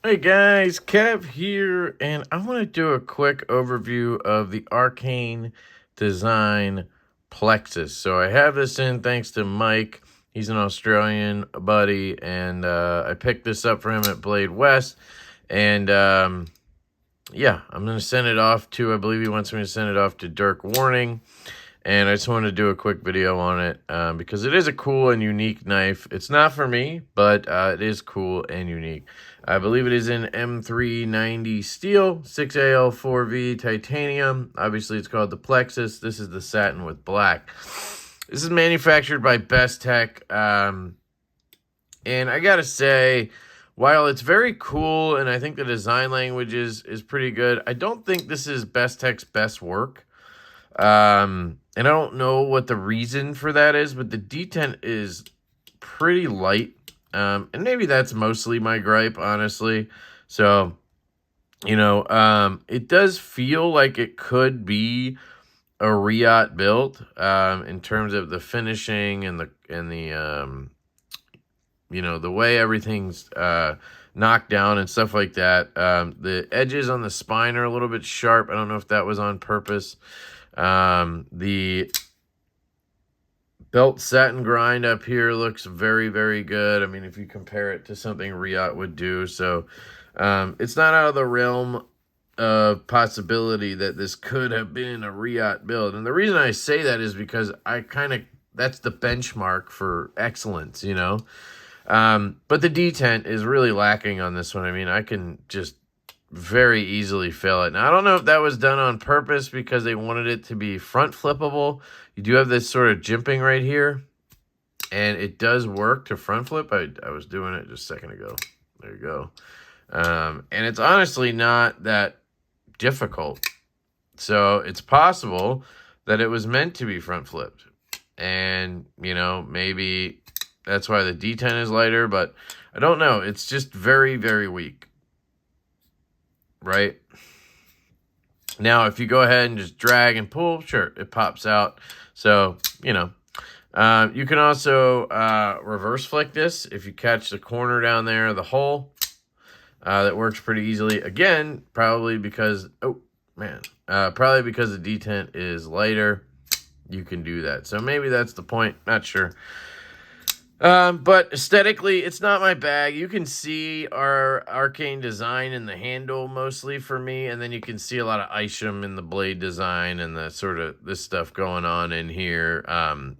Hey guys, Kev here, and I want to do a quick overview of the Arcane design Plexus. So I have this in thanks to Mike. He's an Australian buddy, and I picked this up for him at Blade West. And yeah, I'm going to send it off to, I believe he wants me to send it off to Dirk Warning. And I just wanted to do a quick video on it because it is a cool and unique knife. It's not for me, but it is cool and unique. I believe it is in M390 steel, 6AL4V titanium. Obviously, it's called the Plexus. This is the satin with black. This is manufactured by Best Tech. And I got to say, while it's very cool and I think the design language is pretty good, I don't think this is Best Tech's best work. And I don't know what the reason for that is, but the detent is pretty light. And maybe that's mostly my gripe, honestly. So, it does feel like it could be a Riot build, in terms of the finishing and the way everything's, knocked down and stuff like that. The edges on the spine are a little bit sharp. I don't know if that was on purpose. The belt satin grind up here looks very, very good. I mean, if you compare it to something Riot would do. So, it's not out of the realm of possibility that this could have been a Riot build. And the reason I say that is because that's the benchmark for excellence, But the detent is really lacking on this one. I mean, I can just very easily fail it. Now, I don't know if that was done on purpose because they wanted it to be front flippable. You do have this sort of jimping right here, and it does work to front flip. I was doing it just a second ago. There you go. And it's honestly not that difficult. So it's possible that it was meant to be front flipped. And, maybe that's why the detent is lighter, but I don't know. It's just very, very weak. Right? Now, if you go ahead and just drag and pull, sure, it pops out. So, you can also reverse flick this if you catch the corner down there of the hole. That works pretty easily. Again, probably because, probably because the detent is lighter, you can do that. So maybe that's the point. Not sure. But aesthetically, it's not my bag. You can see our Arcane design in the handle mostly for me, and then you can see a lot of Isham in the blade design and the sort of this stuff going on in here.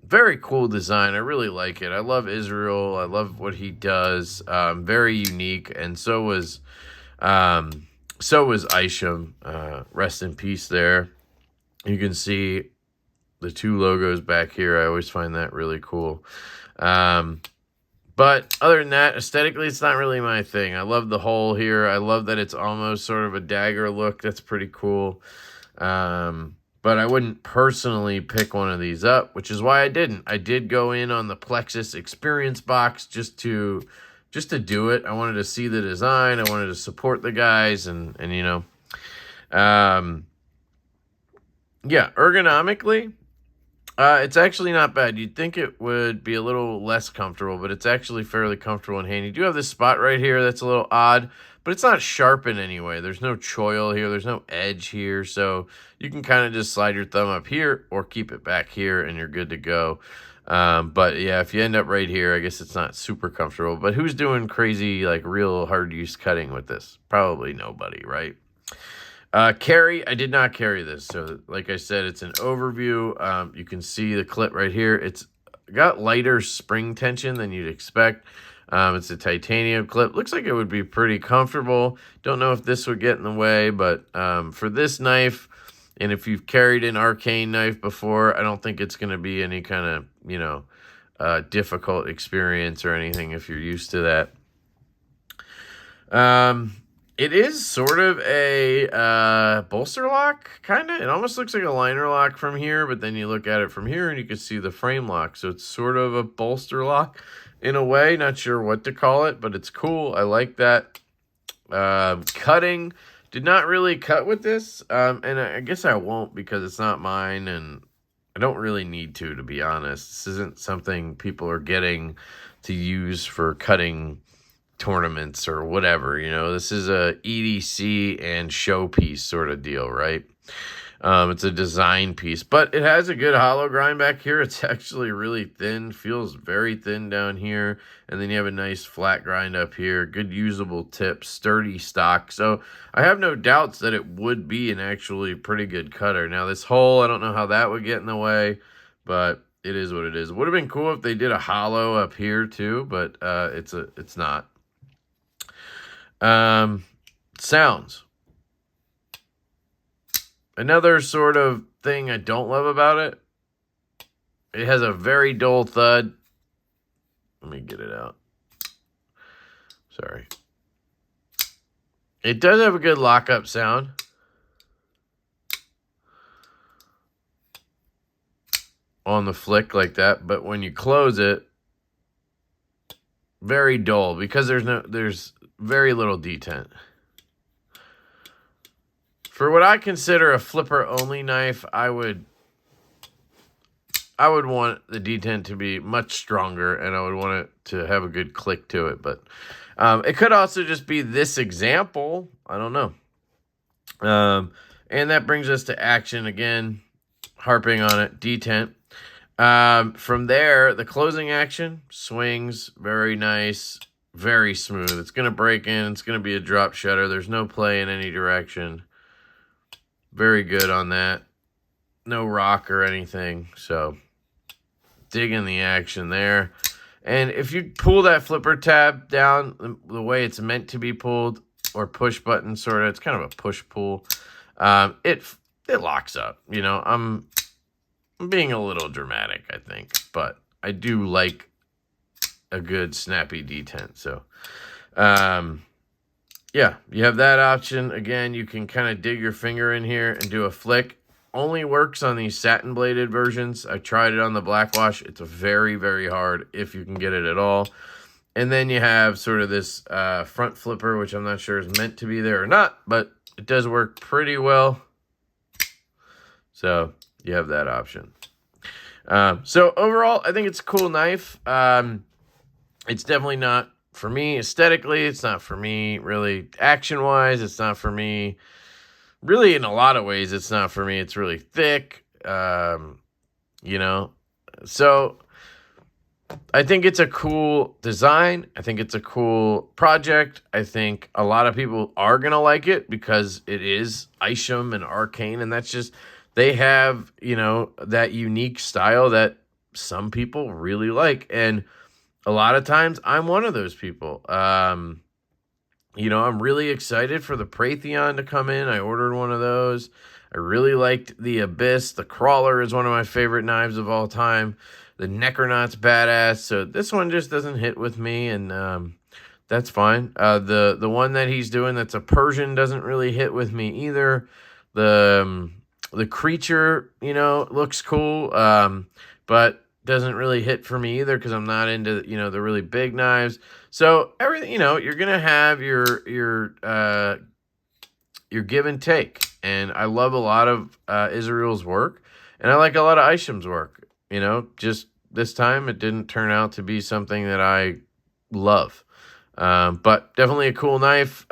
Very cool design. I really like it. I love Israel. I love what he does. Very unique, and so was Isham. Rest in peace there. You can see the two logos back here. I always find that really cool. But other than that, aesthetically, it's not really my thing. I love the hole here. I love that it's almost sort of a dagger look. That's pretty cool. But I wouldn't personally pick one of these up, which is why I didn't. I did go in on the Plexus experience box just to do it. I wanted to see the design. I wanted to support the guys and yeah, ergonomically, it's actually not bad. You'd think it would be a little less comfortable, but it's actually fairly comfortable in hand. You do have this spot right here that's a little odd, but it's not sharp in any way. There's no choil here. There's no edge here. So you can kind of just slide your thumb up here or keep it back here and you're good to go. But yeah, if you end up right here, I guess it's not super comfortable. But who's doing crazy, like real hard use cutting with this? Probably nobody, right? Carry, I did not carry this. So like I said, it's an overview. You can see the clip right here. It's got lighter spring tension than you'd expect. It's a titanium clip. Looks like it would be pretty comfortable. Don't know if this would get in the way, but for this knife, and if you've carried an Arcane knife before, I don't think it's going to be any kind of, difficult experience or anything if you're used to that. It is sort of a bolster lock, kind of. It almost looks like a liner lock from here, but then you look at it from here and you can see the frame lock. So it's sort of a bolster lock in a way. Not sure what to call it, but it's cool. I like that. Cutting, did not really cut with this. And I guess I won't because it's not mine and I don't really need to be honest. This isn't something people are getting to use for cutting tournaments or whatever. You know, this is a EDC and showpiece sort of deal, right? It's a design piece, but it has a good hollow grind back here. It's actually really thin, feels very thin down here. And then you have a nice flat grind up here, good usable tip, sturdy stock. So I have no doubts that it would be an actually pretty good cutter. Now this hole, I don't know how that would get in the way, but it is what it is. It would have been cool if they did a hollow up here too, but it's not. Sounds. Another sort of thing I don't love about it, it has a very dull thud. Let me get it out. Sorry. It does have a good lockup sound. On the flick like that, but when you close it, very dull because there's very little detent. For what I consider a flipper only knife, I would want the detent to be much stronger, and I would want it to have a good click to it. But it could also just be this example. I don't know. And that brings us to action again, harping on it, detent. From there, the closing action, swings, very nice, very smooth. It's going to break in. It's going to be a drop shutter. There's no play in any direction. Very good on that. No rock or anything. So, digging the action there. And if you pull that flipper tab down the way it's meant to be pulled, or push button sort of, it's kind of a push pull, it locks up. You know, I'm being a little dramatic, I think, but I do like a good snappy detent. So, yeah, you have that option. Again, you can kind of dig your finger in here and do a flick. Only works on these satin bladed versions. I tried it on the black wash. It's very, very hard if you can get it at all. And then you have sort of this front flipper, which I'm not sure is meant to be there or not, but it does work pretty well. So you have that option. So overall, I think it's a cool knife. It's definitely not for me aesthetically. It's not for me really action-wise. It's not for me really in a lot of ways. It's not for me. It's really thick, you know. So I think it's a cool design. I think it's a cool project. I think a lot of people are going to like it because it is Isham and Arcane, and that's just, they have, you know, that unique style that some people really like. And a lot of times I'm one of those people. You know, I'm really excited for the Praetheon to come in. I ordered one of those. I really liked the Abyss. The Crawler is one of my favorite knives of all time. The Necronaut's badass. So this one just doesn't hit with me, and that's fine. The one that he's doing that's a Persian doesn't really hit with me either. The Creature, you know, looks cool, but doesn't really hit for me either because I'm not into, you know, the really big knives. So everything, you know, you're gonna have your give and take, and I love a lot of Israel's work, and I like a lot of Isham's work. You know, just this time it didn't turn out to be something that I love, but definitely a cool knife.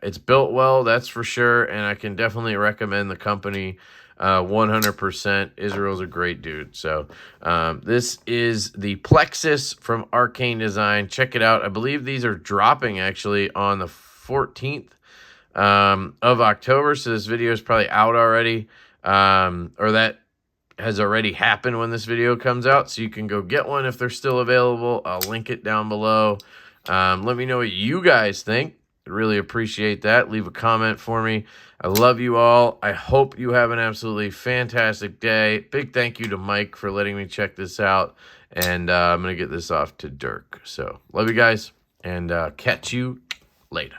It's built well, that's for sure, and I can definitely recommend the company 100%. Israel's a great dude. So this is the Plexus from Arcane Design. Check it out. I believe these are dropping actually on the 14th of October, so this video is probably out already, or that has already happened when this video comes out, so you can go get one if they're still available. I'll link it down below. Let me know what you guys think. I really appreciate that. Leave a comment for me. I love you all. I hope you have an absolutely fantastic day. Big thank you to Mike for letting me check this out. And I'm going to get this off to Dirk. So love you guys, and catch you later.